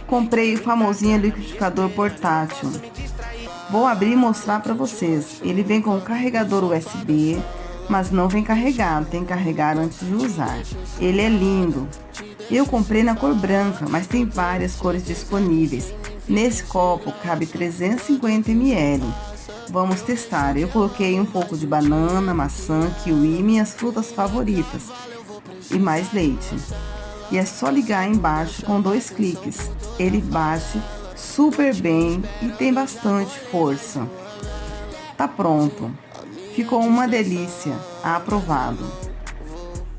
Comprei o famosinho liquidificador portátil. Vou abrir e mostrar para vocês. Ele vem com carregador USB, mas não vem carregado, tem que carregar antes de usar. Ele é lindo. Eu comprei na cor branca, mas tem várias cores disponíveis. Nesse copo cabe 350 ml. Vamos testar. Eu coloquei um pouco de banana, maçã, kiwi, minhas frutas favoritas e mais leite. E é só ligar embaixo com 2 cliques. Ele bate super bem e tem bastante força. Tá pronto. Ficou uma delícia. Aprovado.